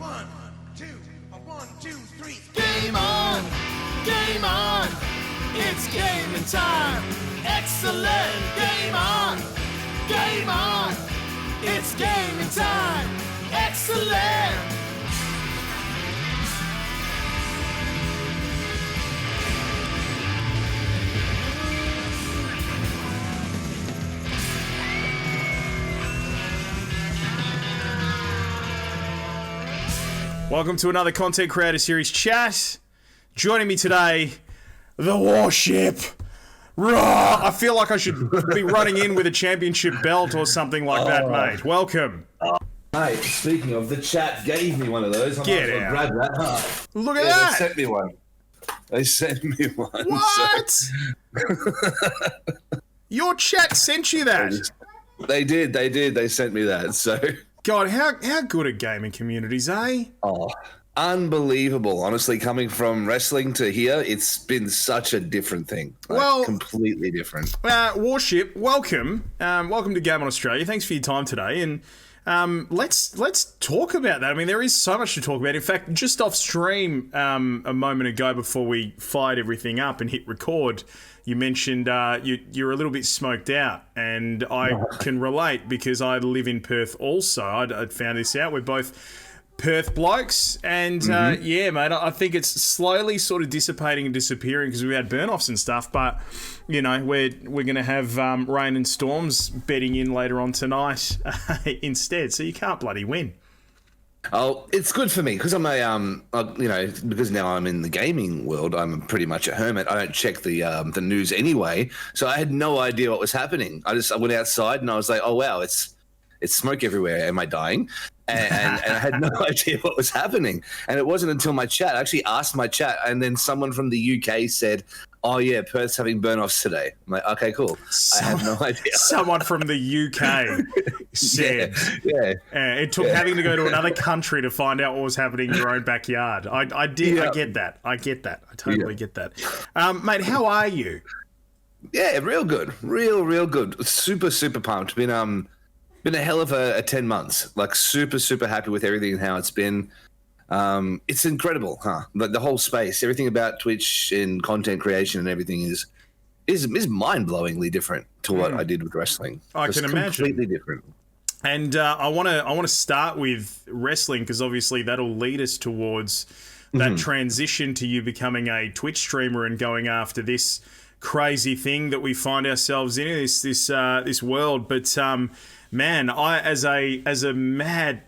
One, two, three. Game on! Game on! It's gaming time! Excellent! Game on! Game on! It's gaming time! Excellent! Welcome to another Content Creator Series chat. Joining me today, the Warship. Raw! I feel like I should be running in with a championship belt or something like that, mate. Welcome. Mate, speaking of, the chat gave me one of those. I Get might as well out. grab that. Huh? Look at Yeah, that. They sent me one. They sent me one. What? Your chat sent you that? They did. They sent me that. So, God, how good are gaming communities, eh? unbelievable. Honestly, coming from wrestling to here, it's been such a different thing. Like, Well- completely different. Warship, welcome. Welcome to Game on Australia. Thanks for your time today. And let's talk about that. I mean, there is so much to talk about. In fact, just off stream a moment ago before we fired everything up and hit record, you mentioned you're a little bit smoked out. And I can relate because I live in Perth also. I'd found this out. We're both Perth blokes, and yeah, mate, I think it's slowly sort of dissipating and disappearing because we had burn-offs and stuff, but, you know, we're going to have rain and storms bedding in later on tonight instead, so you can't bloody win. Oh, it's good for me because I'm because now I'm in the gaming world, I'm pretty much a hermit. I don't check the news anyway, so I had no idea what was happening. I went outside and I was like, oh wow, it's smoke everywhere. Am I dying? And I had no idea what was happening. And it wasn't until my chat, I actually asked my chat, and then someone from the UK said, oh yeah, Perth's having burn-offs today. I'm like, okay, cool. I had no idea. Someone from the UK said. Yeah. It took having to go to another country to find out what was happening in your own backyard. I did. Yeah. I get that. I totally get that. Mate, how are you? Yeah, real good. Real good. Super pumped. Been a hell of a 10 months. Like super happy with everything and how it's been. It's incredible, huh? Like the whole space, everything about Twitch and content creation and everything is mind-blowingly different to what I did with wrestling. I can imagine. Completely different. And I want to start with wrestling because obviously that'll lead us towards that transition to you becoming a Twitch streamer and going after this crazy thing that we find ourselves in this world. But man, I as a mad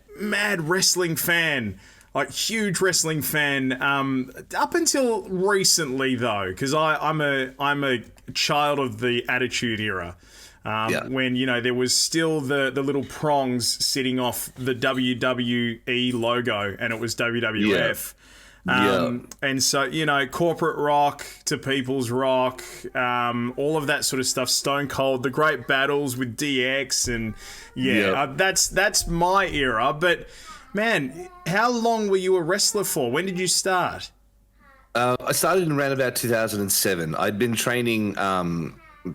wrestling fan, like huge wrestling fan, up until recently though, because I'm a child of the Attitude Era. When, you know, there was still the little prongs sitting off the WWE logo and it was WWF. And so, you know, corporate rock to people's rock, all of that sort of stuff, Stone Cold, the great battles with DX, and that's my era. But man, how long were you a wrestler for? When did you start? I started in around about 2007. I'd been training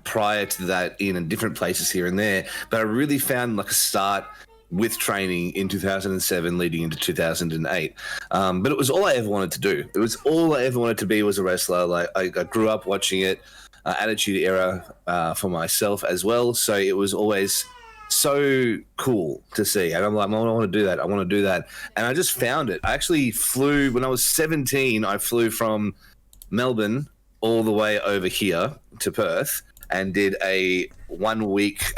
prior to that in different places here and there, but I really found like a start with training in 2007 leading into 2008. But it was all I ever wanted to do. It was all I ever wanted to be was a wrestler. Like I grew up watching it, Attitude Era for myself as well. So it was always so cool to see. And I'm like, I want to do that. I want to do that. And I just found it. I actually flew, when I was 17, I flew from Melbourne all the way over here to Perth and did a 1 week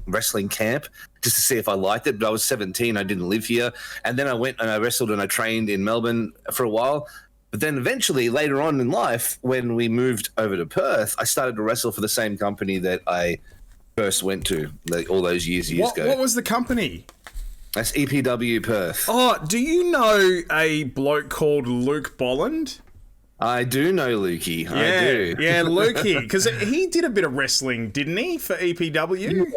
wrestling camp just to see if I liked it. But I was 17, I didn't live here. And then I went and I wrestled and I trained in Melbourne for a while. But then eventually, later on in life, when we moved over to Perth, I started to wrestle for the same company that I first went to like all those years ago. What was the company? That's EPW Perth. Oh, do you know a bloke called Luke Bolland? I do know Lukey. Yeah, I do. yeah, Lukey, because he did a bit of wrestling, didn't he, for EPW?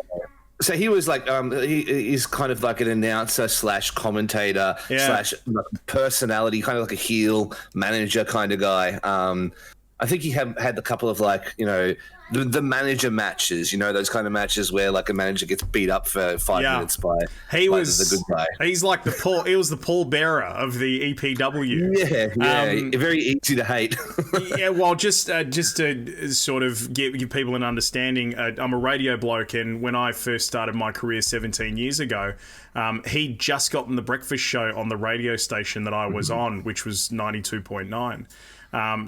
So he was like, he's kind of like an announcer / commentator / personality, kind of like a heel manager kind of guy. I think he had a couple of like, you know, the manager matches, those kind of matches where like a manager gets beat up for 5 minutes by the good guy. He's like he was the pallbearer of the EPW. Yeah, very easy to hate. Yeah, well, just to sort of give people an understanding, I'm a radio bloke, and when I first started my career 17 years ago, he'd just gotten the breakfast show on the radio station that I was on, which was 92.9.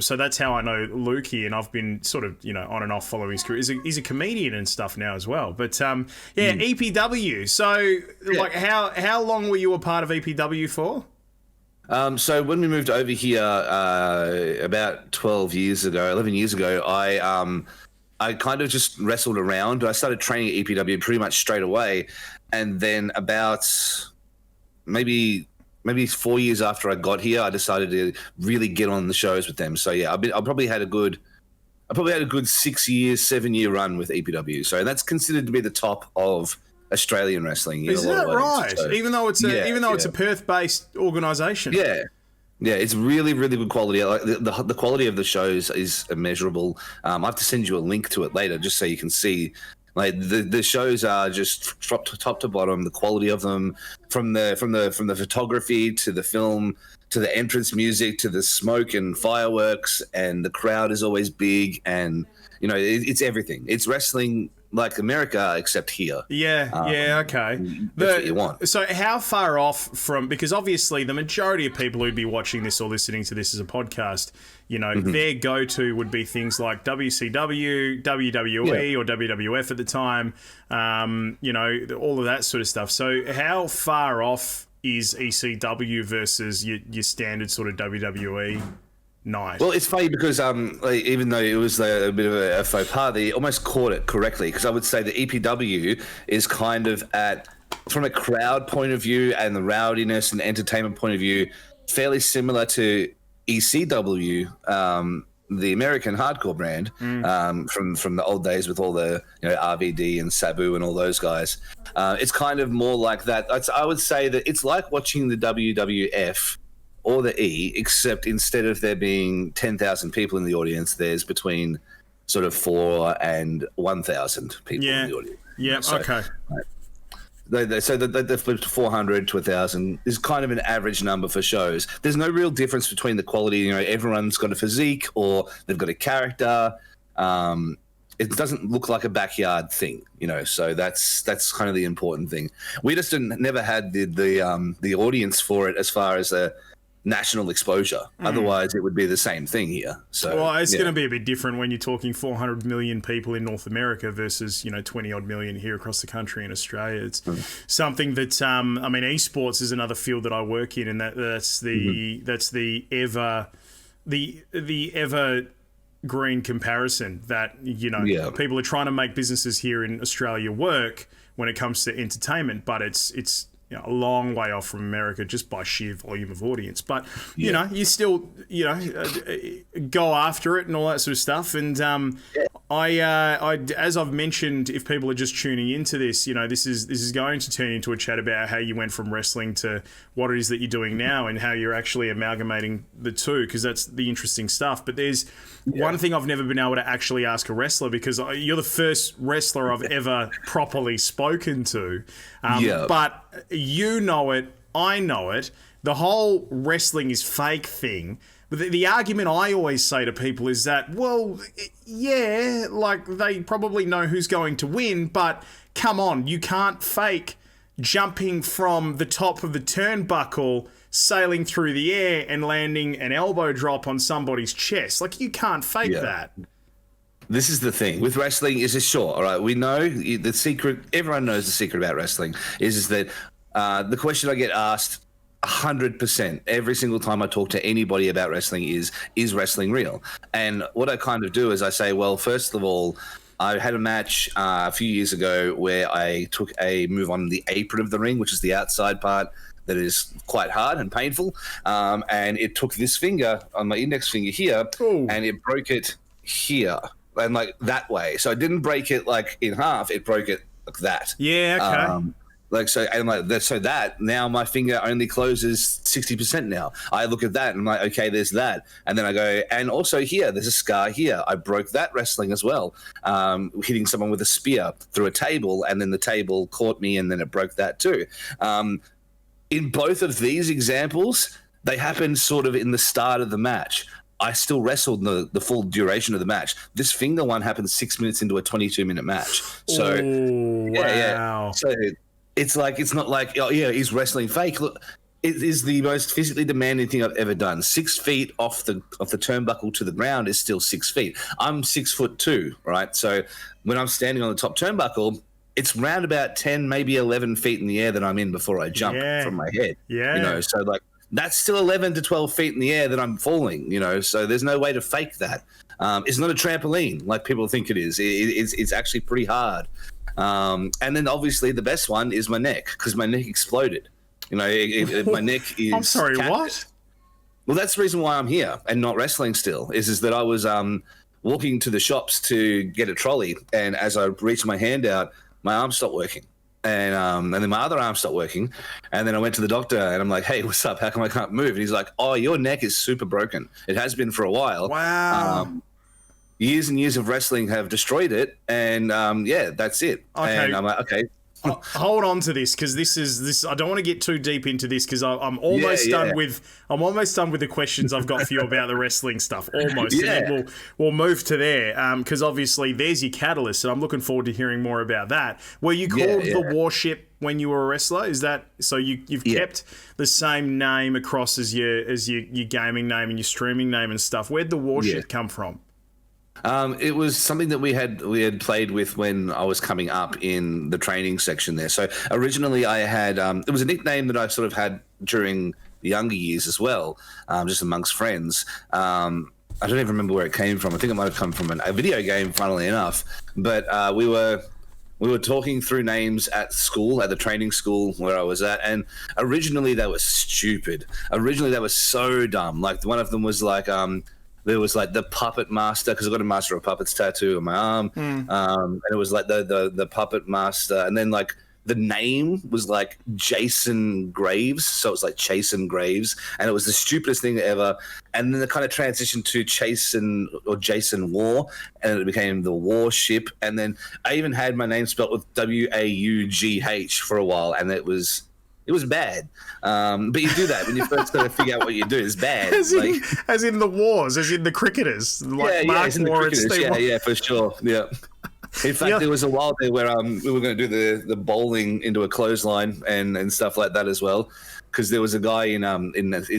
So that's how I know Lukey, and I've been sort of, on and off following his career. He's a comedian and stuff now as well. But EPW. So like how long were you a part of EPW for? So when we moved over here about 11 years ago, I kind of just wrestled around. I started training at EPW pretty much straight away. And then about maybe 4 years after I got here, I decided to really get on the shows with them. So yeah, I probably had a good 7 year run with EPW. So that's considered to be the top of Australian wrestling. Is that right? So, even though it's a Perth-based organisation. Yeah, it's really, really good quality. Like the quality of the shows is immeasurable. I have to send you a link to it later, just so you can see. Like the shows are just top to bottom. The quality of them, from the photography to the film to the entrance music to the smoke and fireworks, and the crowd is always big, and it's everything. It's wrestling like America, except here. Okay. That's what you want. So how far off from, because obviously the majority of people who'd be watching this or listening to this as a podcast, their go-to would be things like WCW, WWE, or WWF at the time, all of that sort of stuff. So how far off is ECW versus your standard sort of WWE night? Well, it's funny because even though it was a bit of a faux pas, they almost caught it correctly, because I would say the EPW is kind of from a crowd point of view and the rowdiness and entertainment point of view, fairly similar to ECW, the American hardcore brand, from the old days with all the RVD and Sabu and all those guys. It's kind of more like that. I would say that it's like watching the WWF or the E, except instead of there being 10,000 people in the audience, there's between sort of 4 and 1,000 people in the audience. Yeah, okay. So the 400 to 1,000 is kind of an average number for shows. There's no real difference between the quality. Everyone's got a physique or they've got a character. It doesn't look like a backyard thing, So that's kind of the important thing. We just never had the audience for it as far as the national exposure. Otherwise, it would be the same thing here. So, well, it's going to be a bit different when you're talking 400 million people in North America versus 20 odd million here across the country in Australia. It's something that esports is another field that I work in, and that's the ever green comparison that people are trying to make businesses here in Australia work when it comes to entertainment, but it's a long way off from America just by sheer volume of audience. But, you still, go after it and all that sort of stuff. And I as I've mentioned, if people are just tuning into this, this is going to turn into a chat about how you went from wrestling to what it is that you're doing now and how you're actually amalgamating the two, because that's the interesting stuff. But there's one thing I've never been able to actually ask a wrestler, because you're the first wrestler I've ever properly spoken to. But you know it, I know it. The whole wrestling is fake thing. But the argument I always say to people is that, well, yeah, like they probably know who's going to win, but come on, you can't fake jumping from the top of the turnbuckle, sailing through the air and landing an elbow drop on somebody's chest. Like, you can't fake that. This is the thing with wrestling. Is sure, all right. We know the secret. Everyone knows the secret about wrestling is that the question I get asked 100% every single time I talk to anybody about wrestling is wrestling real? And what I kind of do is I say, well, first of all, I had a match a few years ago where I took a move on the apron of the ring, which is the outside part that is quite hard and painful, and it took this finger on my index finger here, and it broke it here. And like that way. So I didn't break it like in half, it broke it like that. Yeah, okay. Like, so, and like that, so that now my finger only closes 60% now. I look at that and I'm like, okay, there's that. And then I go, and also here, there's a scar here. I broke that wrestling as well. Hitting someone with a spear through a table, and then the table caught me, and then it broke that too. In both of these examples, they happened sort of in the start of the match. I still wrestled the full duration of the match. This finger one happened 6 minutes into a 22-minute match. So, wow. So it's like, it's not like, oh yeah, he's wrestling fake. Look, it is the most physically demanding thing I've ever done. 6 feet off the turnbuckle to the ground is still 6 feet. I'm 6'2", right? So when I'm standing on the top turnbuckle, it's round about 10, maybe 11 feet in the air that I'm in before I jump from my head. Yeah. You know, so like that's still 11 to 12 feet in the air that I'm falling, you know, so there's no way to fake that. It's not a trampoline like people think it is. It's actually pretty hard. And then obviously the best one is my neck, because my neck exploded. You know, my neck is. I'm sorry, what? Well, that's the reason why I'm here and not wrestling still, is that I was walking to the shops to get a trolley, and as I reached my hand out, my arm stopped working. And then my other arm stopped working. And then I went to the doctor and I'm like, hey, what's up? How come I can't move? And he's like, oh, your neck is super broken. It has been for a while. Wow. Years and years of wrestling have destroyed it. And yeah, that's it. Okay. And I'm like, okay. Hold on to this, because this. I don't want to get too deep into this, because I'm almost done with. I'm almost done with the questions I've got for you about the wrestling stuff. Almost, and then we'll move to there. Because obviously there's your catalyst, and I'm looking forward to hearing more about that. Were you called the Warship when you were a wrestler? Is that so? You've kept the same name across as your gaming name and your streaming name and stuff. Where'd the Warship come from? It was something that we had played with when I was coming up in the training section there. So originally I had it was a nickname that I sort of had during the younger years as well, just amongst friends. I don't even remember where it came from. I think it might have come from a video game, funnily enough. But we were talking through names at school, at the training school where I was at, and originally they were stupid. Originally they were so dumb. Like one of them was like there was like the Puppet Master, because I got a Master of Puppets tattoo on my arm, and it was like the Puppet Master, and then like the name was like Jason Graves, so it was like Chasen Graves, and it was the stupidest thing ever. And then it kind of transitioned to Chasen or Jason War, and it became the Warship. And then I even had my name spelled with Waugh for a while, and it was bad. But you do that when you first got to figure out what you do. It's bad. As in the wars, as in the cricketers. Like Mark Moore and Steve. Yeah, for sure. Yeah. In fact, there was a while there where we were going to do the bowling into a clothesline and stuff like that as well. Because there was a guy in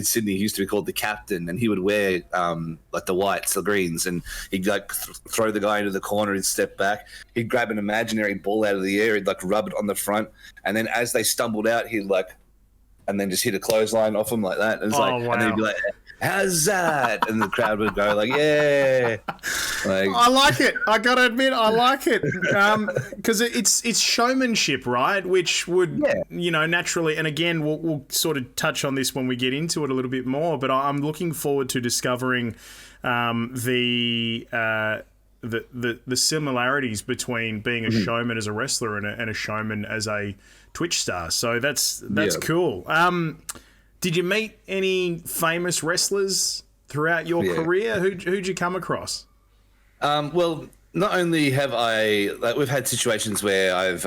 Sydney who used to be called the Captain, and he would wear like the whites, the greens, and he'd like throw the guy into the corner, he'd step back, he'd grab an imaginary ball out of the air, he'd like rub it on the front, and then as they stumbled out, he'd like, and then just hit a clothesline off him like that. And it's wow. And then he'd be like, how's that? And the crowd would go like, yeah. Like, I like it. I got to admit, I like it. Because it's showmanship, right? Which would, naturally, and again, we'll sort of touch on this when we get into it a little bit more, but I'm looking forward to discovering the similarities between being a showman as a wrestler and a showman as a Twitch star. So that's cool. Did you meet any famous wrestlers throughout your career? Who'd you come across? Well, not only have we've had situations where I've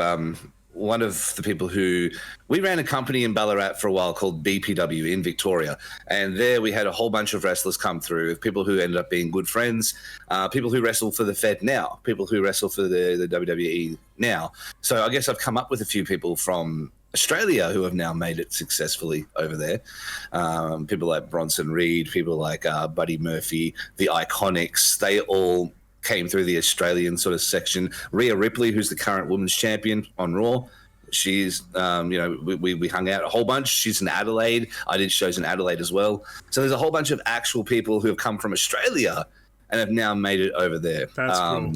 one of the people who we ran a company in Ballarat for a while called BPW in Victoria, and there we had a whole bunch of wrestlers come through, people who ended up being good friends, people who wrestle for the Fed now, people who wrestle for the WWE now. So I guess I've come up with a few people from Australia who have now made it successfully over there. People like Bronson Reed, people like Buddy Murphy, the Iconics, they all came through the Australian sort of section. Rhea Ripley, who's the current women's champion on Raw, she's, we hung out a whole bunch. She's in Adelaide. I did shows in Adelaide as well. So there's a whole bunch of actual people who have come from Australia and have now made it over there. That's cool.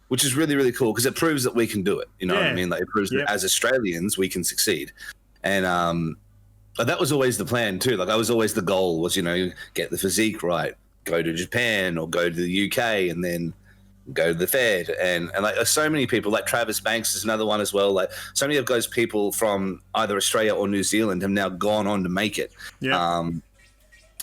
Which is really, really cool because it proves that we can do it. You know what I mean? Like it proves that as Australians, we can succeed. And but that was always the plan too. Like the goal was, get the physique right, go to Japan or go to the UK and then, go to the Fed, and like so many people, like Travis Banks is another one as well. Like so many of those people from either Australia or New Zealand have now gone on to make it. Yeah.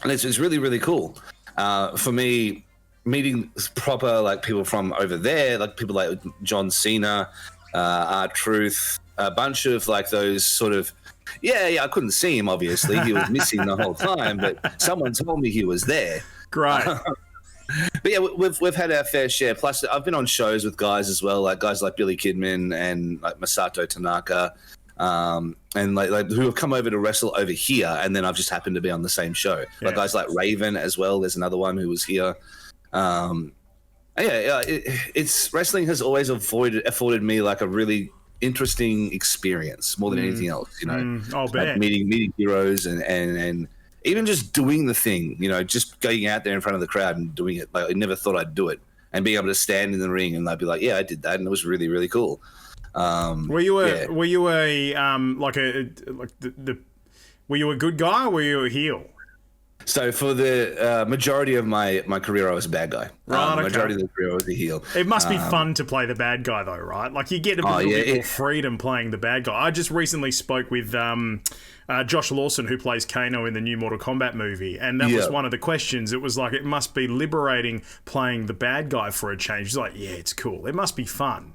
And it's really, really cool. For me, meeting proper like people from over there, like people like John Cena, R-Truth, a bunch of like those sort of, yeah, I couldn't see him, obviously. He was missing the whole time, but someone told me he was there. Great. But yeah, we've had our fair share. Plus, I've been on shows with guys as well, like guys like Billy Kidman and like Masato Tanaka, and like who have come over to wrestle over here, and then I've just happened to be on the same show. Yeah. Like guys like Raven as well. There's another one who was here. It's wrestling has always afforded me like a really interesting experience more than anything else. You know, I'll bet. like meeting heroes and even just doing the thing. You know, just going out there in front of the crowd and doing it. Like I never thought I'd do it, and being able to stand in the ring and I'd be like, yeah, I did that, and it was really, really cool. Were you a good guy or were you a heel? So for the majority of my career, I was a bad guy. Right, okay. Majority of the career, I was a heel. It must be fun to play the bad guy, though, right? Like, you get a little bit more freedom playing the bad guy. I just recently spoke with Josh Lawson, who plays Kano in the new Mortal Kombat movie, and that was one of the questions. It was like, it must be liberating playing the bad guy for a change. He's like, yeah, it's cool. It must be fun.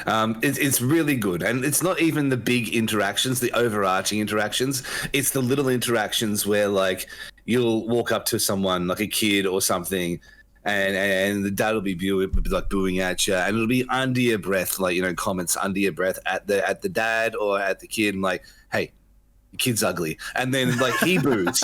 It's really good, and it's not even the big interactions, the overarching interactions. It's the little interactions where, like, you'll walk up to someone, like a kid or something, and the dad will be booing at you, and it'll be under your breath, like, you know, comments under your breath at the dad or at the kid, and like, hey, your kid's ugly, and then like he boos,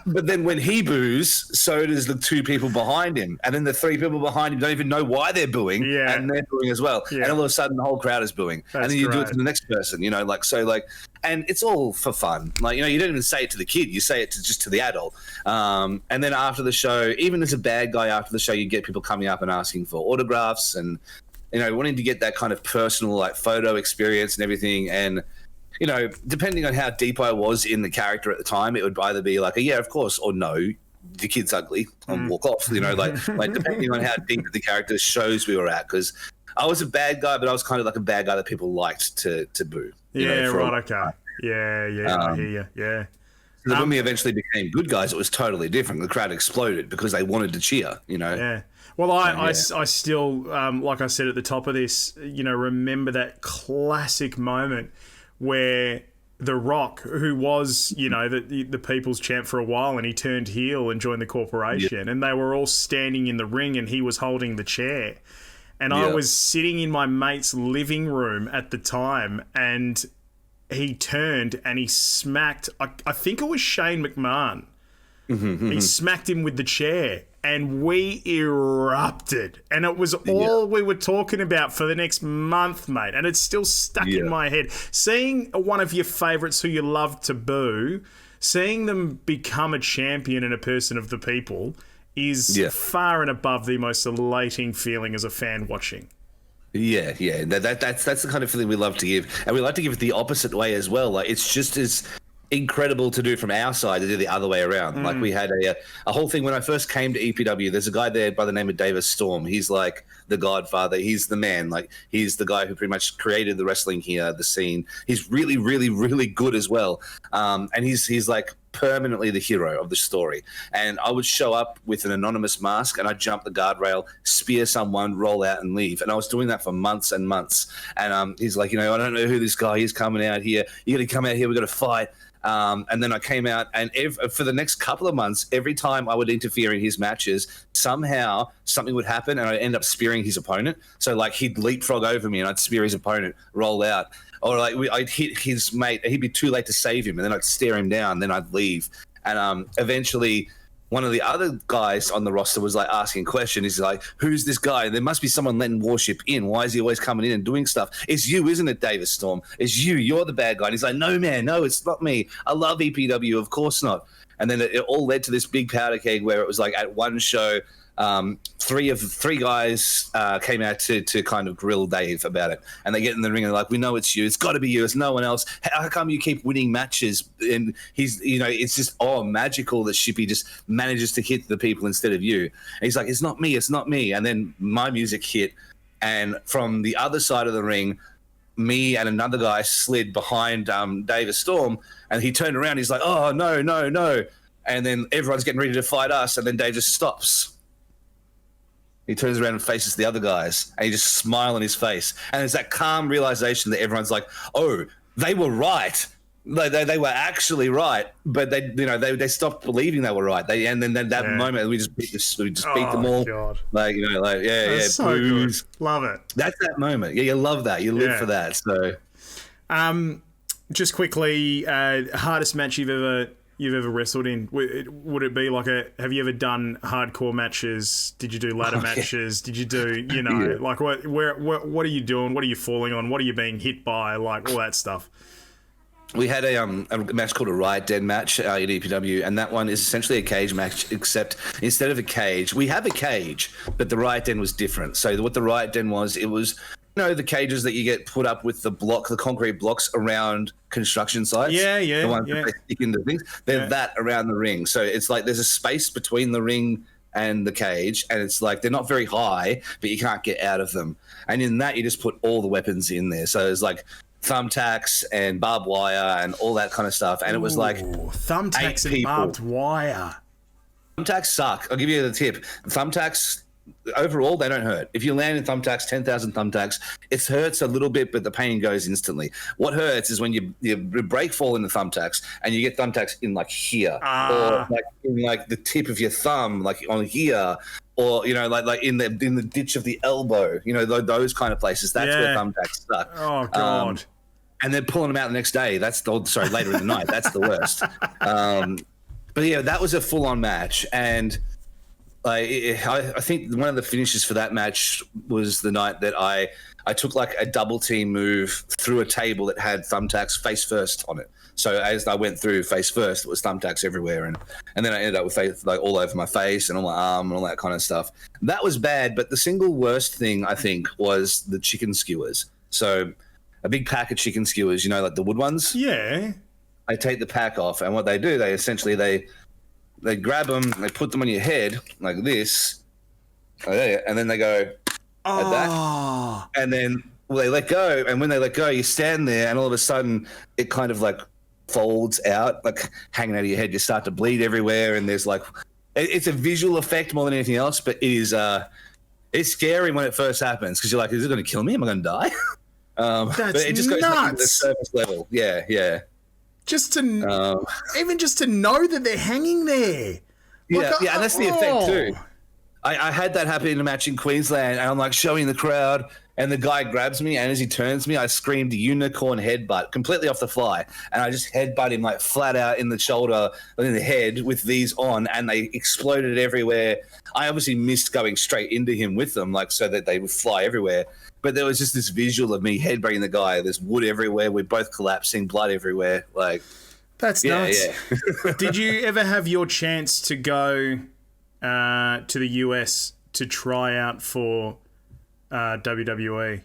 but then when he boos, so does the two people behind him, and then the three people behind him don't even know why they're booing, and they're booing as well, and all of a sudden the whole crowd is booing. And then you do it to the next person, you know, like, so like, and it's all for fun, like, you know, you don't even say it to the kid, you say it to the adult, and then after the show, even as a bad guy, after the show, you get people coming up and asking for autographs and, you know, wanting to get that kind of personal like photo experience and everything. And you know, depending on how deep I was in the character at the time, it would either be like a yeah, of course, or no, the kid's ugly, and walk off. You know, like depending on how deep the character shows we were at. Because I was a bad guy, but I was kind of like a bad guy that people liked to boo. Yeah, right. Okay. Yeah. I hear you. Yeah. So when we eventually became good guys, it was totally different. The crowd exploded because they wanted to cheer. You know. Yeah. Well, I still, like I said at the top of this, you know, remember that classic moment where The Rock, who was, you know, the people's champ for a while, and he turned heel and joined the corporation, and they were all standing in the ring and he was holding the chair. And I was sitting in my mate's living room at the time, and he turned and he smacked, I think it was Shane McMahon. He smacked him with the chair, and we erupted. And it was all we were talking about for the next month, mate. And it's still stuck in my head. Seeing one of your favourites who you love to boo, seeing them become a champion and a person of the people is far and above the most elating feeling as a fan watching. Yeah. That's the kind of feeling we love to give. And we like to give it the opposite way as well. Like, it's just as incredible to do from our side to do the other way around. Like, we had a whole thing when I first came to EPW. There's a guy there by the name of Davis Storm. He's like the godfather. He's the man. Like, he's the guy who pretty much created the wrestling here, the scene. He's really, really, really good as well. And he's like permanently the hero of the story. And I would show up with an anonymous mask and I'd jump the guardrail, spear someone, roll out and leave. And I was doing that for months and months. And he's like, you know, I don't know who this guy is coming out here. You got to come out here. We got to fight. And then I came out, and for the next couple of months, every time I would interfere in his matches, somehow something would happen, and I'd end up spearing his opponent. So, like, he'd leapfrog over me, and I'd spear his opponent, roll out. Or, like, I'd hit his mate, and he'd be too late to save him, and then I'd stare him down, then I'd leave. And eventually, one of the other guys on the roster was like asking questions. He's like, who's this guy? There must be someone letting Warship in. Why is he always coming in and doing stuff? It's you, isn't it, Davis Storm? It's you. You're the bad guy. And he's like, no, man, no, it's not me. I love EPW. Of course not. And then it all led to this big powder keg where it was like at one show, Three guys came out to kind of grill Dave about it, and they get in the ring and they're like, "We know it's you. It's got to be you. It's no one else. How come you keep winning matches?" And he's, it's just magical that Shippy just manages to hit the people instead of you. And he's like, "It's not me. It's not me." And then my music hit, and from the other side of the ring, me and another guy slid behind Dave Storm, and he turned around. He's like, "Oh no, no, no!" And then everyone's getting ready to fight us, and then Dave just stops. He turns around and faces the other guys, and he just smile on his face. And there's that calm realization that everyone's like, "Oh, they were right. They were actually right." But they stopped believing they were right. And then that moment we just beat them all. God. That's so good. Love it. That's that moment. Yeah, you love that. You live for that. So, just quickly, hardest match you've ever wrestled in? Would it be like have you ever done hardcore matches? Did you do ladder matches? Did you do, like what are you doing? What are you falling on? What are you being hit by? Like all that stuff. We had a match called a Riot Den match at EPW, and that one is essentially a cage match, except instead of a cage, we have a cage, but the Riot Den was different. So what the Riot Den was, it was the cages that you get put up with the concrete blocks around construction sites. The ones that they stick into things. They're that around the ring. So it's like there's a space between the ring and the cage, and it's like they're not very high, but you can't get out of them. And in that, you just put all the weapons in there. So there's like thumbtacks and barbed wire and all that kind of stuff. And it was like thumbtacks and barbed wire. Thumbtacks suck. I'll give you the tip. Thumbtacks, overall, they don't hurt. If you land in thumbtacks, 10,000 thumbtacks, it hurts a little bit, but the pain goes instantly. What hurts is when you break fall in the thumbtacks and you get thumbtacks in like here, or like in like the tip of your thumb, like on here, or like in the ditch of the elbow. Those kind of places. That's where thumbtacks suck. Oh God. And then pulling them out the next day. Later in the night. That's the worst. But yeah, that was a full-on match, and I think one of the finishes for that match was the night that I took like a double team move through a table that had thumbtacks face first on it. So as I went through face first, it was thumbtacks everywhere, and then I ended up with like all over my face and on my arm and all that kind of stuff. That was bad, but the single worst thing I think was the chicken skewers. So a big pack of chicken skewers, like the wood ones. Yeah. They take the pack off, and what they do, they essentially they grab them, they put them on your head like this, and then they go like that, and then they let go. And when they let go, you stand there, and all of a sudden, it kind of like folds out, like hanging out of your head. You start to bleed everywhere, and there's like, it's a visual effect more than anything else. But it is, it's scary when it first happens because you're like, is it going to kill me? Am I going to die? But it just goes to the surface level. Yeah. Just to even just to know that they're hanging there. Yeah, and that's the effect too. I had that happen in a match in Queensland, and I'm like showing the crowd, and the guy grabs me, and as he turns me, I screamed unicorn headbutt completely off the fly, and I just headbutt him like flat out in the shoulder, in the head with these on, and they exploded everywhere. I obviously missed going straight into him with them, like so that they would fly everywhere. But there was just this visual of me headbutting the guy. There's wood everywhere. We're both collapsing, blood everywhere. Like, that's nuts. Yeah. Did you ever have your chance to go to the US to try out for WWE?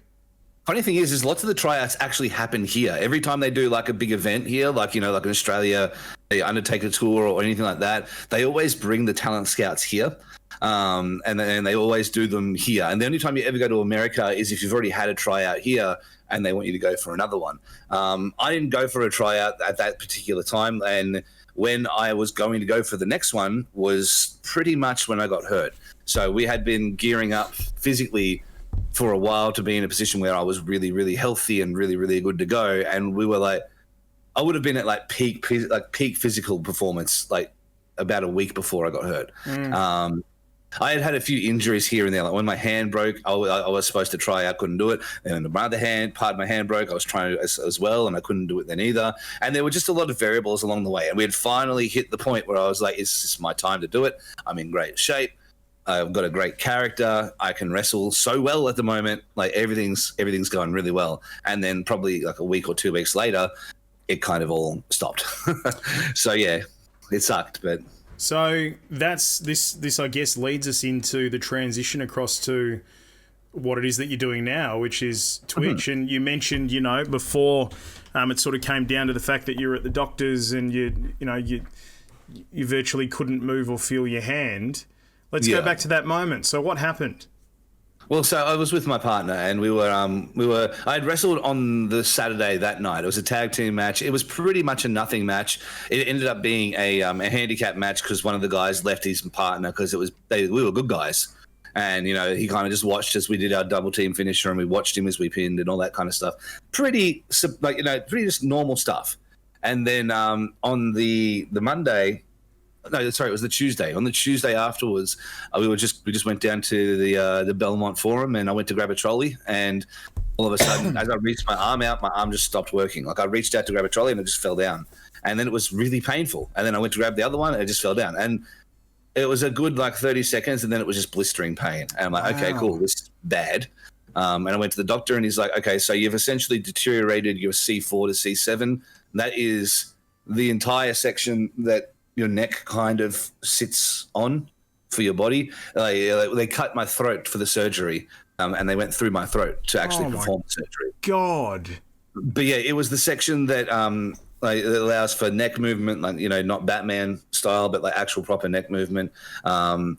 Funny thing is lots of the tryouts actually happen here. Every time they do like a big event here, like, like in Australia, the Undertaker tour or anything like that, they always bring the talent scouts here. And they always do them here. And the only time you ever go to America is if you've already had a tryout here and they want you to go for another one. I didn't go for a tryout at that particular time. And when I was going to go for the next one was pretty much when I got hurt. So we had been gearing up physically for a while to be in a position where I was really, really healthy and really, really good to go. And we were like, I would have been at like peak physical performance, like about a week before I got hurt. I had a few injuries here and there. Like when my hand broke, I was supposed to try out, couldn't do it. And my other hand, part of my hand broke. I was trying to as well, and I couldn't do it then either. And there were just a lot of variables along the way. And we had finally hit the point where I was like, it's just my time to do it. I'm in great shape. I've got a great character. I can wrestle so well at the moment. Like everything's going really well. And then probably like a week or 2 weeks later, it kind of all stopped. So yeah, it sucked, but So that's this I guess leads us into the transition across to what it is that you're doing now, which is Twitch. And you mentioned, before it sort of came down to the fact that you're at the doctor's and you virtually couldn't move or feel your hand. Let's go back to that moment. So what happened? Well, so I was with my partner, and I had wrestled on the Saturday that night. It was a tag team match. It was pretty much a nothing match. It ended up being a handicap match because one of the guys left his partner because we were good guys, and he kind of just watched as we did our double team finisher, and we watched him as we pinned and all that kind of stuff. Pretty just normal stuff. And then on the Monday. No, sorry, it was the Tuesday. On the Tuesday afterwards, we just went down to the Belmont Forum, and I went to grab a trolley, and all of a sudden, as I reached my arm out, my arm just stopped working. Like I reached out to grab a trolley, and it just fell down, and then it was really painful. And then I went to grab the other one, and it just fell down, and it was a good 30 seconds, and then it was just blistering pain. And I'm like, okay, cool, this is bad. And I went to the doctor, and he's like, okay, so you've essentially deteriorated your C4 to C7. That is the entire section that your neck kind of sits on for your body. They cut my throat for the surgery, and they went through my throat to actually perform the surgery. God. But yeah, it was the section that that allows for neck movement, not Batman style, but actual proper neck movement. And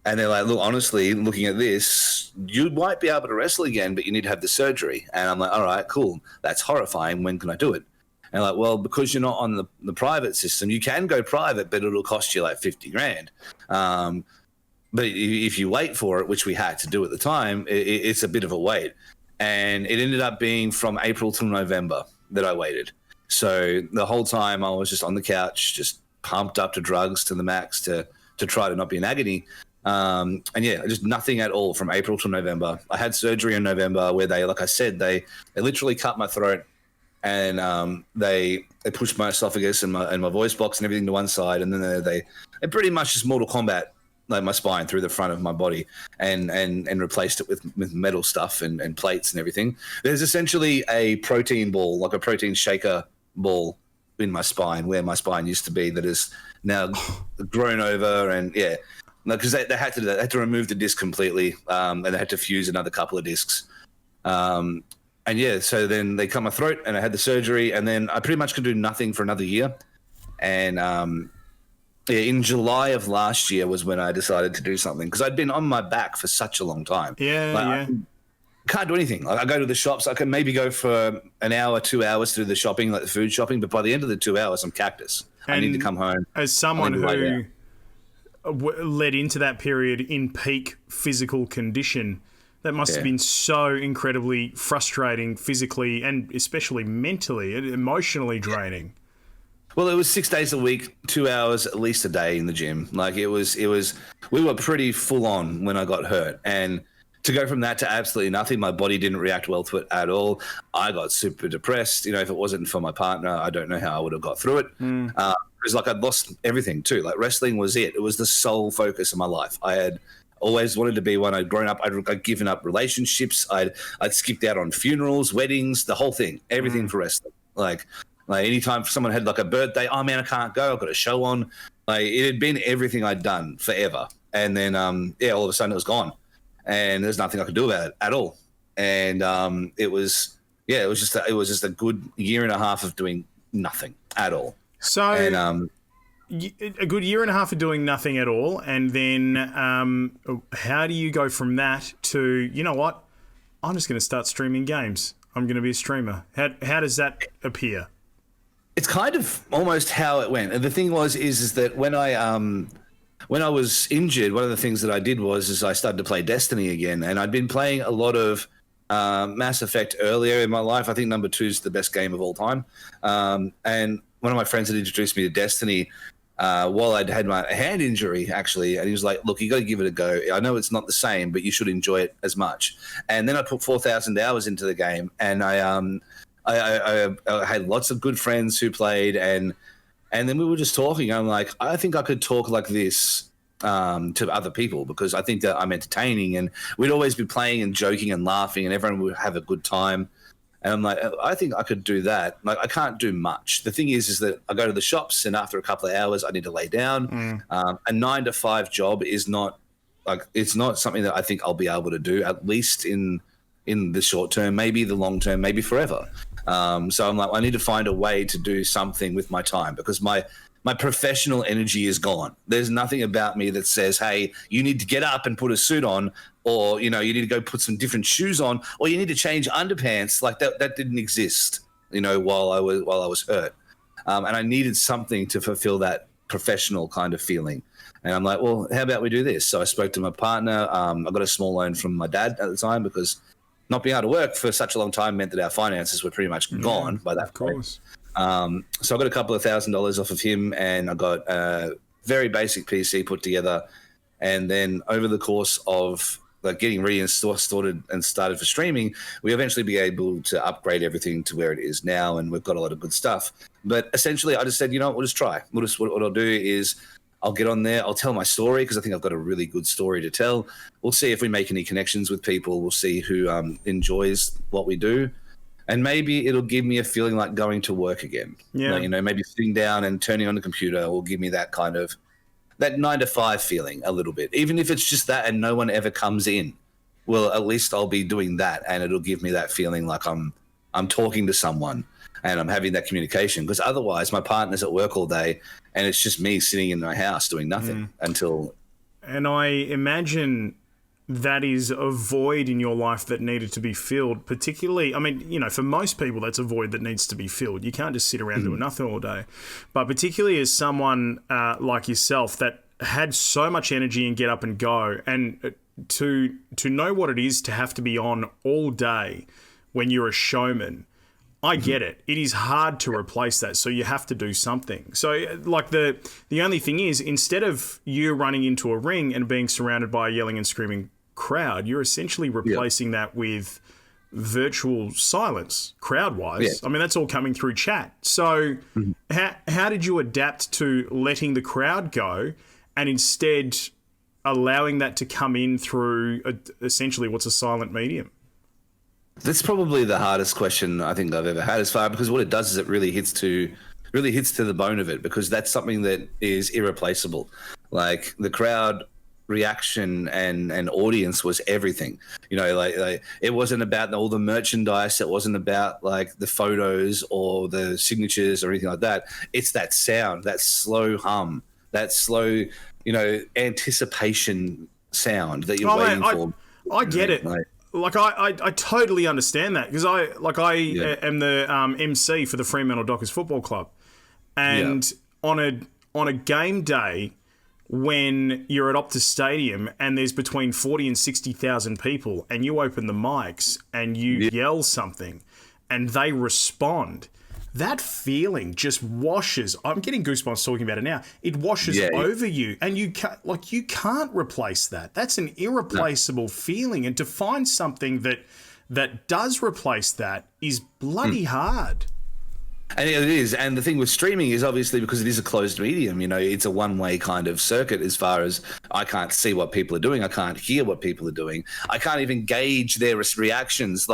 they're like, look, honestly, looking at this, you might be able to wrestle again, but you need to have the surgery. And I'm like, all right, cool. That's horrifying. When can I do it? And like, well, because you're not on the private system, you can go private, but it'll cost you like $50,000. But if you wait for it, which we had to do at the time, it's a bit of a wait. And it ended up being from April till November that I waited. So the whole time I was just on the couch, just pumped up to drugs to the max to try to not be in agony. And yeah, just nothing at all from April till November. I had surgery in November where they, like I said, they literally cut my throat. And they pushed my esophagus and my voice box and everything to one side, and then they pretty much just Mortal Kombat my spine through the front of my body and replaced it with metal stuff and plates and everything. There's essentially a protein ball, like a protein shaker ball, in my spine where my spine used to be that is now grown over, and yeah, because they had to remove the disc completely, and they had to fuse another couple of discs. And yeah, so then they cut my throat, and I had the surgery, and then I pretty much could do nothing for another year. And in July of last year was when I decided to do something, because I'd been on my back for such a long time. I can't do anything. I go to the shops. I can maybe go for an hour, 2 hours to do the shopping, like the food shopping. But by the end of the 2 hours, I'm cactus. I need to come home. As someone who led into that period in peak physical condition, that must have been so incredibly frustrating physically and especially mentally and emotionally draining. Well, it was 6 days a week, 2 hours at least a day in the gym. Like it was, we were pretty full on when I got hurt. And to go from that to absolutely nothing, my body didn't react well to it at all. I got super depressed. If it wasn't for my partner, I don't know how I would have got through it. Because I'd lost everything too. Like wrestling was it. It was the sole focus of my life. I had always wanted to be one. I'd grown up. I'd given up relationships. I'd skipped out on funerals, weddings, the whole thing, everything for wrestling. Like anytime someone had a birthday, oh man, I can't go. I've got a show on. It had been everything I'd done forever. And then, all of a sudden it was gone, and there's nothing I could do about it at all. And it was just a good year and a half of doing nothing at all. So. And, a good year and a half of doing nothing at all, and then how do you go from that to, you know what, I'm just going to start streaming games. I'm going to be a streamer. How does that appear? It's kind of almost how it went. And the thing is that when I was injured, one of the things that I did was I started to play Destiny again, and I'd been playing a lot of Mass Effect earlier in my life. I think number 2 is the best game of all time. And one of my friends had introduced me to Destiny while I'd had my hand injury, actually. And he was like, look, you got to give it a go. I know it's not the same, but you should enjoy it as much. And then I put 4,000 hours into the game, and I had lots of good friends who played, and then we were just talking. I'm like, I think I could talk like this to other people, because I think that I'm entertaining, and we'd always be playing and joking and laughing, and everyone would have a good time. And I'm like, I think I could do that. Like, I can't do much. The thing is that I go to the shops, and after a couple of hours, I need to lay down. A 9-to-5 job is not it's not something that I think I'll be able to do, at least in the short term, maybe the long term, maybe forever. So I'm like, I need to find a way to do something with my time, because my professional energy is gone. There's nothing about me that says, hey, you need to get up and put a suit on, or, you need to go put some different shoes on, or you need to change underpants. Like that didn't exist, while I was hurt. And I needed something to fulfill that professional kind of feeling. And I'm like, well, how about we do this? So I spoke to my partner. I got a small loan from my dad at the time, because not being able to work for such a long time meant that our finances were pretty much gone by that point. Of course. So I got a couple of $1,000s off of him, and I got a very basic PC put together. And then over the course of getting reinstalled and started for streaming, we eventually be able to upgrade everything to where it is now, and we've got a lot of good stuff. But essentially, I just said, we'll just try. What I'll do is I'll get on there. I'll tell my story, because I think I've got a really good story to tell. We'll see if we make any connections with people. We'll see who enjoys what we do. And maybe it'll give me a feeling like going to work again. Yeah. Maybe sitting down and turning on the computer will give me that kind of that 9-to-5 feeling a little bit. Even if it's just that and no one ever comes in, well, at least I'll be doing that, and it'll give me that feeling like I'm talking to someone and I'm having that communication. Because otherwise my partner's at work all day and it's just me sitting in my house doing nothing until... And I imagine that is a void in your life that needed to be filled, particularly, for most people, that's a void that needs to be filled. You can't just sit around doing nothing all day. But particularly as someone like yourself that had so much energy and get up and go, and to know what it is to have to be on all day when you're a showman, I get it. It is hard to replace that, so you have to do something. So, the only thing is, instead of you running into a ring and being surrounded by a yelling and screaming crowd, you're essentially replacing that with virtual silence, crowd-wise. Yeah. That's all coming through chat. So, how did you adapt to letting the crowd go and instead allowing that to come in through essentially what's a silent medium? That's probably the hardest question I think I've ever had, because what it does is it really hits to the bone of it, because that's something that is irreplaceable. Like, the crowd reaction and audience was everything. It wasn't about all the merchandise. It wasn't about the photos or the signatures or anything like that. It's that sound, that slow hum, that slow, anticipation sound that you're waiting for. I get it. I totally understand that, because I am the MC for the Fremantle Dockers Football Club, and on a game day when you're at Optus Stadium and there's between 40 and 60,000 people, and you open the mics and you yell something and they respond, that feeling just washes. I'm getting goosebumps talking about it now. It washes over you, and you can't replace that. That's an irreplaceable feeling, and to find something that does replace that is bloody hard. And it is. And the thing with streaming is, obviously, because it is a closed medium, it's a one-way kind of circuit, as far as I can't see what people are doing. I can't hear what people are doing. I can't even gauge their reactions.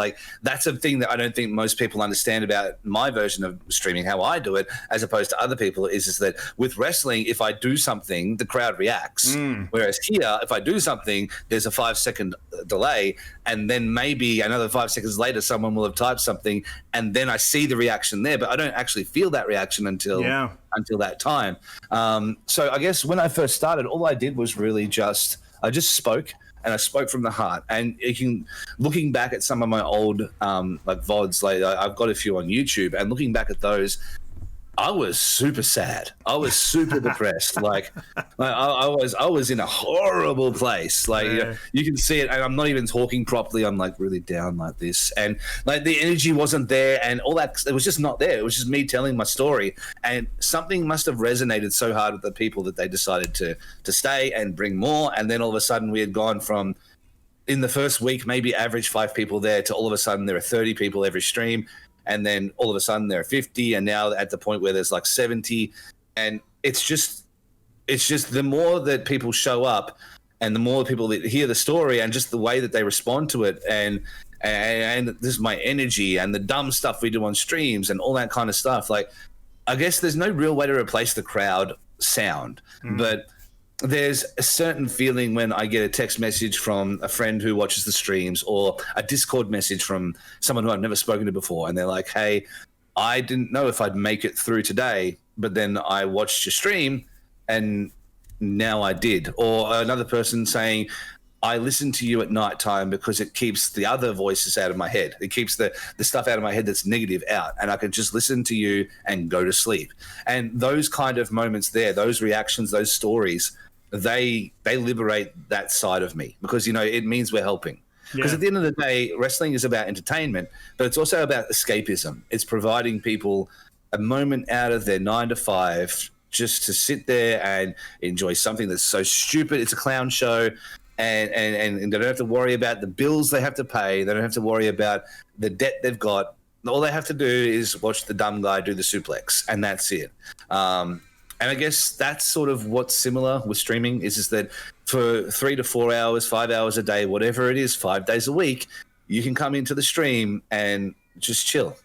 That's a thing that I don't think most people understand about my version of streaming, how I do it, as opposed to other people, is that with wrestling, if I do something, the crowd reacts. Whereas here, if I do something, there's a 5-second delay, and then maybe another 5 seconds later, someone will have typed something, and then I see the reaction there, but I don't actually feel that reaction until that time. So I guess when I first started, all I did was really I just spoke, and I spoke from the heart. And looking back at some of my old VODs, I've got a few on YouTube, and looking back at those, I was super sad. I was super depressed. I was in a horrible place. You can see it, and I'm not even talking properly. I'm really down like this, and the energy wasn't there, and all that. It was just not there. It was just me telling my story, and something must have resonated so hard with the people that they decided to stay and bring more. And then all of a sudden, we had gone from, in the first week, maybe average 5 people there, to all of a sudden there are 30 people every stream. And then all of a sudden there are 50, and now at the point where there's 70. And it's just the more that people show up, and the more people that hear the story, and just the way that they respond to it, and and this is my energy and the dumb stuff we do on streams and all that kind of stuff. Like, I guess there's no real way to replace the crowd sound, but there's a certain feeling when I get a text message from a friend who watches the streams, or a Discord message from someone who I've never spoken to before, and they're like, hey, I didn't know if I'd make it through today, but then I watched your stream and now I did. Or another person saying, I listen to you at nighttime because it keeps the other voices out of my head. It keeps the stuff out of my head that's negative out, and I can just listen to you and go to sleep. And those kind of moments there, those reactions, those stories, they liberate that side of me, because, you know, it means we're helping. Because at the end of the day, wrestling is about entertainment, but it's also about escapism. It's providing people a moment out of their 9 to 5 just to sit there and enjoy something that's so stupid. It's a clown show, and they don't have to worry about the bills they have to pay. They don't have to worry about the debt they've got. All they have to do is watch the dumb guy do the suplex, and that's it. And I guess that's sort of what's similar with streaming is that for 3 to 4 hours, 5 hours a day, whatever it is, 5 days a week, you can come into the stream and just chill.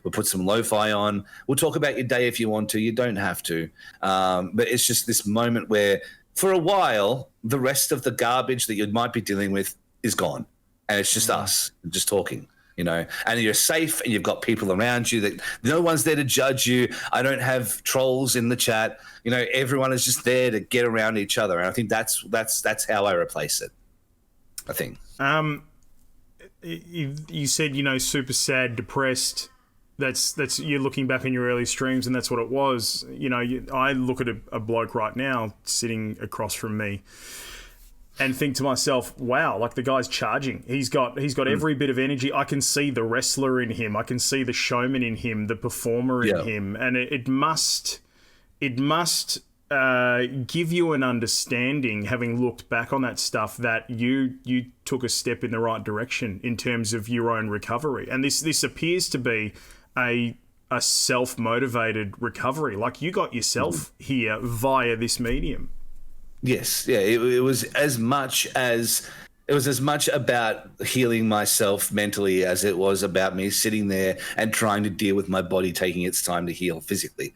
We'll put some lo-fi on. We'll talk about your day if you want to. You don't have to. But it's just this moment where, for a while, the rest of the garbage that you might be dealing with is gone. And it's just us just talking. You know, and you're safe, and you've got people around you that no one's there to judge you. I don't have trolls in the chat. You know, everyone is just there to get around each other, and I think that's how I replace it. I think. You said, you know, super sad, depressed. That's you're looking back on your early streams, and that's what it was. You know, I look at a bloke right now sitting across from me, and think to myself, wow, like, the guy's charging. He's got every bit of energy. I can see the wrestler in him. I can see the showman in him, the performer in him. And it must give you an understanding, having looked back on that stuff, that you took a step in the right direction in terms of your own recovery. And this appears to be a self-motivated recovery. Like, you got yourself here via this medium. Yes, yeah, it was as much about healing myself mentally as it was about me sitting there and trying to deal with my body taking its time to heal physically.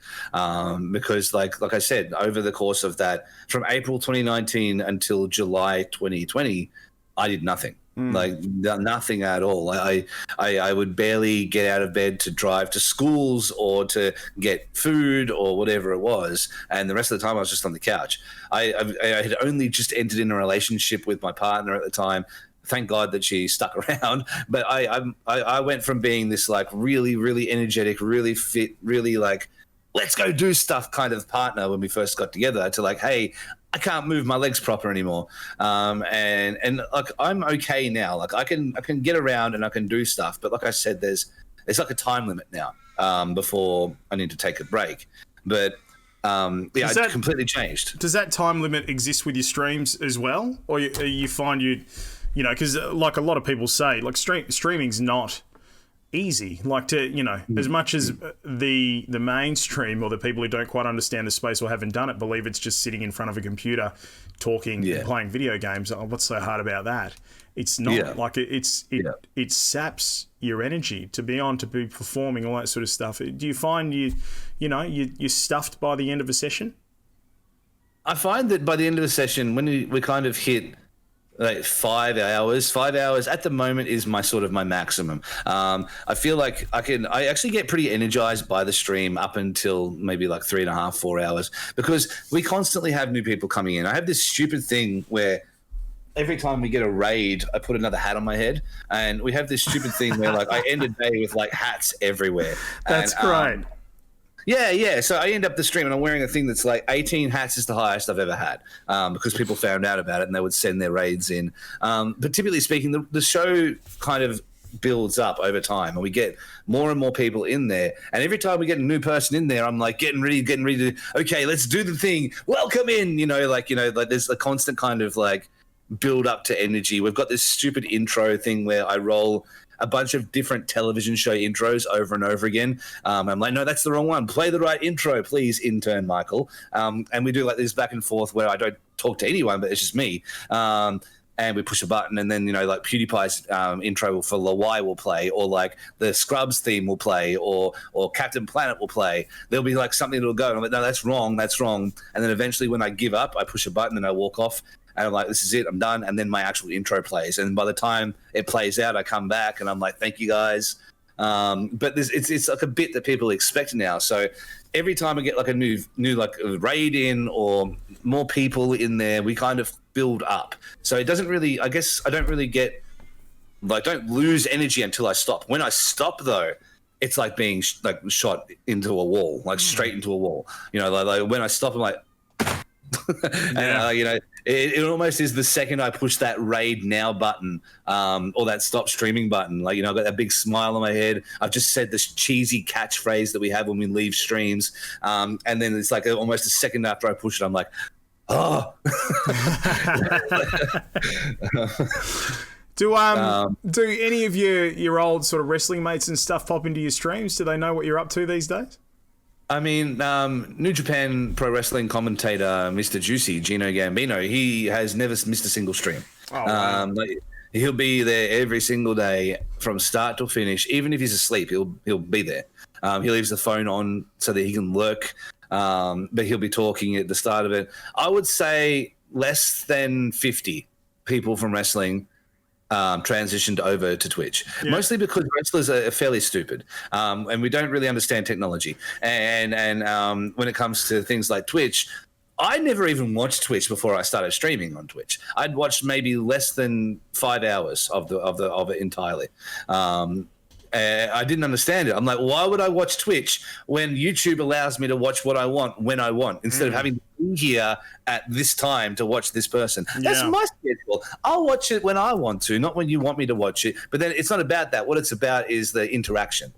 Because like I said, over the course of that, from April 2019 until July 2020, I did nothing. Like, nothing at all. I would barely get out of bed to drive to schools or to get food or whatever it was, and the rest of the time I was just on the couch. I had only just entered in a relationship with my partner at the time. Thank God that she stuck around. But I went from being this, like, really, really energetic, really fit, really, like, let's go do stuff kind of partner when we first got together, to, like, hey, I can't move my legs proper anymore. And like, I'm okay now. Like, I can get around and I can do stuff. But like I said, there's like a time limit now before I need to take a break. But it completely changed. Does that time limit exist with your streams as well? Or you find you know, because like a lot of people say, like, streaming's not easy. Like, to, you know, as much as the mainstream, or the people who don't quite understand the space or haven't done it, believe it's just sitting in front of a computer talking and playing video games. Oh, what's so hard about that? It's not. Like, it saps your energy to be performing, all that sort of stuff. Do you find you're stuffed by the end of a session? I find that by the end of the session, when we kind of hit like 5 hours at the moment is my maximum. I feel like I actually get pretty energized by the stream up until maybe like 3.5, 4 hours, because we constantly have new people coming in. I have this stupid thing where every time we get a raid, I put another hat on my head, and we have this stupid thing where, like, I end a day with, like, hats everywhere. That's great. Yeah. So I end up the stream and I'm wearing a thing that's like 18 hats is the highest I've ever had, because people found out about it and they would send their raids in. But typically speaking, the show kind of builds up over time, and we get more and more people in there. And every time we get a new person in there, I'm like getting ready to, okay, let's do the thing. Welcome in, like there's a constant kind of like build up to energy. We've got this stupid intro thing where I roll a bunch of different television show intros over and over again. I'm like, no, that's the wrong one. Play the right intro, please, intern Michael. And we do like this back and forth where I don't talk to anyone, but it's just me. and we push a button, and then, like PewDiePie's intro for Lawai will play, or like the Scrubs theme will play, or Captain Planet will play. There'll be like something that'll go, and I'm like, no, that's wrong. And then eventually when I give up, I push a button and I walk off, and I'm like, this is it, I'm done. And then my actual intro plays, and by the time it plays out, I come back and I'm like, thank you guys. But it's like a bit that people expect now. So every time I get like a new like a raid in or more people in there, we kind of build up. So it doesn't really, I guess I don't really get, like, don't lose energy until I stop. When I stop though, it's like being shot into a wall, like straight into a wall. Like when I stop, I'm like, and it almost is the second I push that raid now button, or that stop streaming button. Like, I've got that big smile on my head. I've just said this cheesy catchphrase that we have when we leave streams, and then it's like almost a second after I push it, I'm like, oh. Do any of your old sort of wrestling mates and stuff pop into your streams? Do they know what you're up to these days? I mean, New Japan Pro Wrestling commentator, Mr. Juicy, Gino Gambino, he has never missed a single stream. Oh, wow. He'll be there every single day from start to finish. Even if he's asleep, he'll be there. He leaves the phone on so that he can lurk, but he'll be talking at the start of it. I would say less than 50 people from wrestling transitioned over to Twitch, mostly because wrestlers are fairly stupid, and we don't really understand technology. And when it comes to things like Twitch, I never even watched Twitch before I started streaming on Twitch. I'd watched maybe less than 5 hours of it entirely. I didn't understand it. I'm like, why would I watch Twitch when YouTube allows me to watch what I want when I want, instead of having to be here at this time to watch this person? That's my schedule. I'll watch it when I want to, not when you want me to watch it. But then it's not about that. What it's about is the interaction.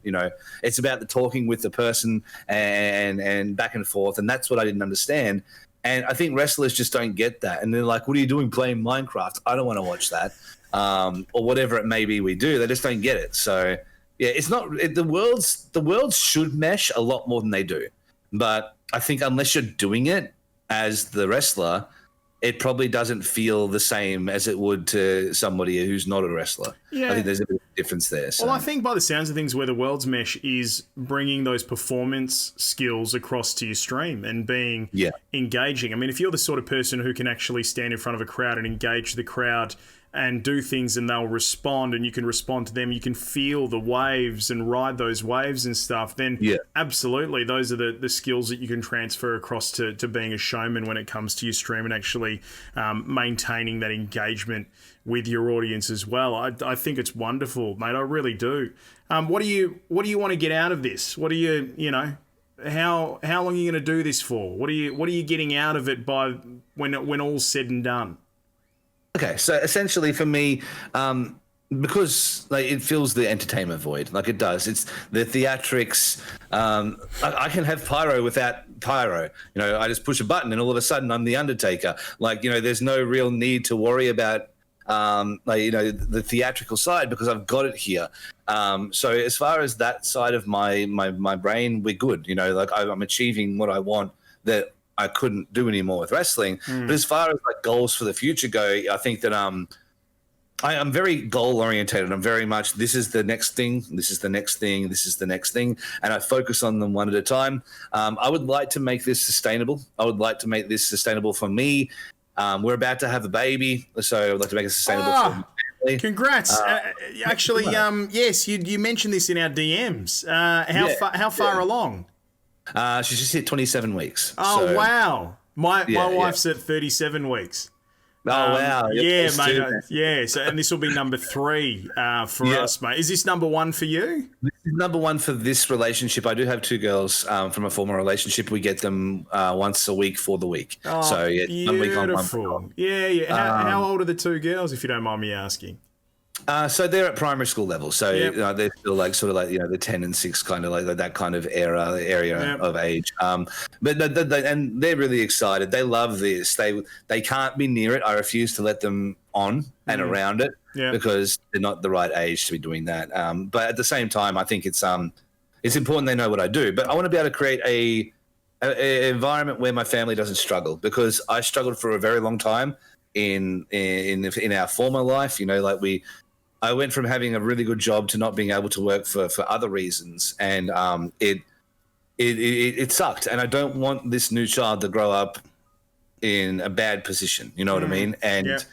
It's about the talking with the person and back and forth. And that's what I didn't understand. And I think wrestlers just don't get that. And they're like, what are you doing playing Minecraft? I don't want to watch that. Or whatever it may be we do. They just don't get it. So yeah, it's not the worlds should mesh a lot more than they do. But I think unless you're doing it as the wrestler, it probably doesn't feel the same as it would to somebody who's not a wrestler. Yeah. I think there's a bit of difference there. So. Well, I think by the sounds of things, where the worlds mesh is bringing those performance skills across to your stream and being engaging. I mean, if you're the sort of person who can actually stand in front of a crowd and engage the crowd and do things and they'll respond and you can respond to them, you can feel the waves and ride those waves and stuff, then absolutely those are the skills that you can transfer across to being a showman when it comes to your stream and actually maintaining that engagement with your audience as well. I think it's wonderful, mate. I really do. What do you want to get out of this? What do you how long are you going to do this for? What are you getting out of it by when all's said and done? Okay, so essentially for me, because it fills the entertainment void, like it does. It's the theatrics. I can have pyro without pyro. I just push a button and all of a sudden I'm the Undertaker. There's no real need to worry about the theatrical side because I've got it here. So as far as that side of my brain, we're good. I'm achieving what I want that I couldn't do anymore with wrestling. But as far as goals for the future go, I think that I'm very goal orientated. I'm very much, this is the next thing, this is the next thing, this is the next thing, and I focus on them one at a time. I would like to make this sustainable. I would like to make this sustainable for me. We're about to have a baby, so I'd like to make it sustainable for my family. Congrats. Actually, yes, you mentioned this in our DMs. How far along? She's just hit 27 weeks. Oh, so. Wow. My wife's at 37 weeks. Oh, wow. Yeah, mate. So, and this will be number 3 for us, mate. Is this number 1 for you? This is number 1 for this relationship. I do have 2 girls from a former relationship. We get them once a week for the week. Oh, so, yeah, 1 week on, 1 week off. Yeah. How old are the 2 girls, if you don't mind me asking? So they're at primary school level. So they're still the 10 and 6 kind of that kind of area of age. But and they're really excited. They love this. They can't be near it. I refuse to let them on and around it because they're not the right age to be doing that. But at the same time, I think it's important they know what I do. But I want to be able to create a environment where my family doesn't struggle, because I struggled for a very long time in our former life. You know, like I went from having a really good job to not being able to work for other reasons, and it sucked. And I don't want this new child to grow up in a bad position. You know what I mean? And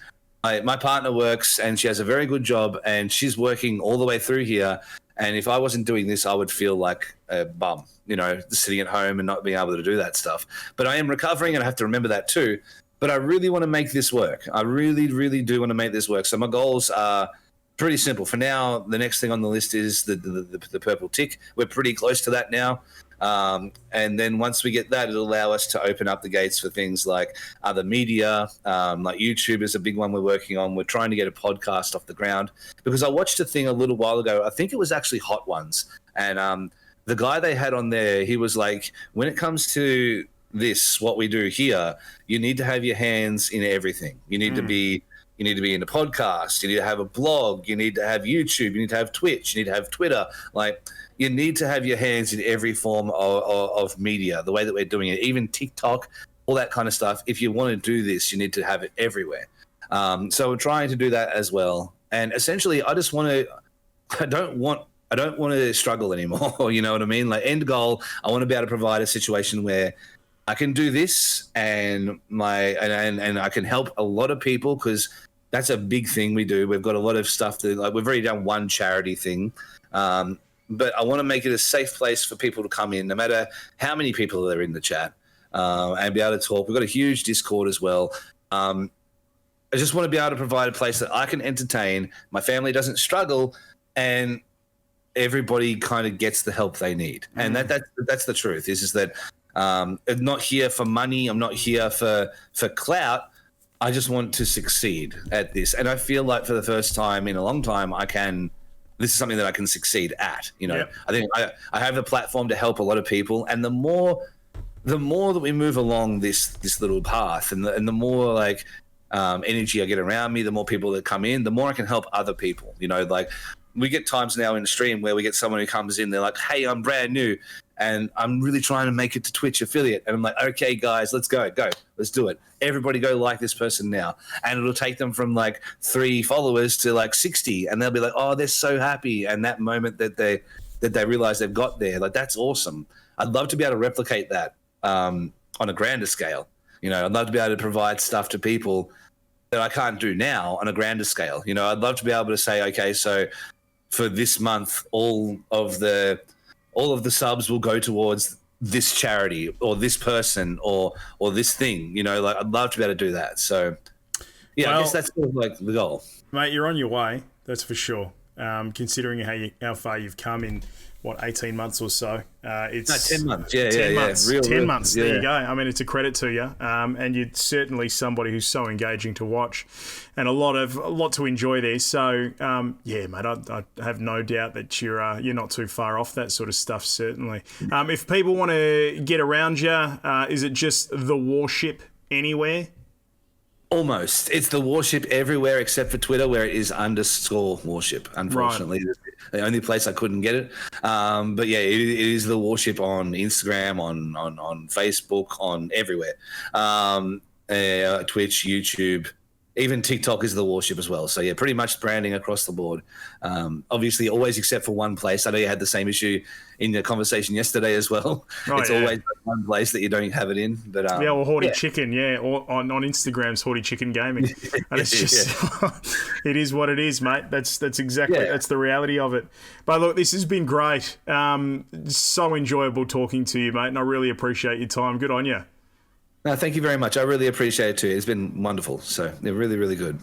my partner works, and she has a very good job, and she's working all the way through here. And if I wasn't doing this, I would feel like a bum, you know, sitting at home and not being able to do that stuff. But I am recovering, and I have to remember that too. But I really want to make this work. I really, really do want to make this work. So my goals are pretty simple. For now, the next thing on the list is the purple tick. We're pretty close to that now. And then once we get that, it'll allow us to open up the gates for things like other media, like YouTube is a big one we're working on. We're trying to get a podcast off the ground because I watched a thing a little while ago. I think it was actually Hot Ones. And the guy they had on there, he was like, when it comes to this, what we do here, you need to have your hands in everything. You need to be in a podcast. You need to have a blog. You need to have YouTube. You need to have Twitch. You need to have Twitter. Like, you need to have your hands in every form of media, the way that we're doing it, even TikTok, all that kind of stuff. If you want to do this, you need to have it everywhere. So we're trying to do that as well. And essentially, I don't want to struggle anymore. You know what I mean? Like, end goal, I want to be able to provide a situation where I can do this and I can help a lot of people, because that's a big thing we do. We've got a lot of stuff that, like, we've already done one charity thing. But I want to make it a safe place for people to come in, no matter how many people are in the chat, and be able to talk. We've got a huge Discord as well. I just want to be able to provide a place that I can entertain, my family doesn't struggle, and everybody kind of gets the help they need. And that's the truth, is that I'm not here for money. I'm not here for clout. I just want to succeed at this. And I feel like for the first time in a long time, this is something that I can succeed at. You know, I think I have a platform to help a lot of people, and the more that we move along this little path, and the more like energy I get around me, the more people that come in, the more I can help other people. You know, like, we get times now in the stream where we get someone who comes in, they're like, hey, I'm brand new and I'm really trying to make it to Twitch affiliate. And I'm like, okay, guys, let's go. Let's do it. Everybody go like this person now. And it'll take them from like 3 followers to like 60. And they'll be like, oh, they're so happy. And that moment that they realize they've got there, like, that's awesome. I'd love to be able to replicate that on a grander scale. You know, I'd love to be able to provide stuff to people that I can't do now on a grander scale. You know, I'd love to be able to say, okay, so for this month, all of the subs will go towards this charity or this person or this thing. You know, like, I'd love to be able to do that. So, yeah, well, I guess that's sort of like the goal. Mate, you're on your way, that's for sure. Considering how far you've come in, 18 months or so. It's 10 months. 10 months. Real 10 months. Yeah. There you go. I mean, it's a credit to you. And you're certainly somebody who's so engaging to watch, and a lot to enjoy there. So, yeah, mate, I have no doubt that you're not too far off that sort of stuff, certainly. If people want to get around you, is it just the Warship anywhere? Almost. It's the Warship everywhere except for Twitter, where it is _Warship, unfortunately. Right. The only place I couldn't get it. But yeah, it is the Warship on Instagram, on Facebook, on everywhere. Twitch, YouTube, even TikTok is the Warship as well. So yeah, pretty much branding across the board. Obviously, always except for one place. I know you had the same issue in the conversation yesterday as well. It's always one place that you don't have it in. But Haughty Chicken, or on Instagram's Haughty Chicken Gaming, and it's just it is what it is, mate. That's exactly that's the reality of it. But look, this has been great. So enjoyable talking to you, mate, and I really appreciate your time. Good on you. No, thank you very much. I really appreciate it too. It's been wonderful. So they're really, really good.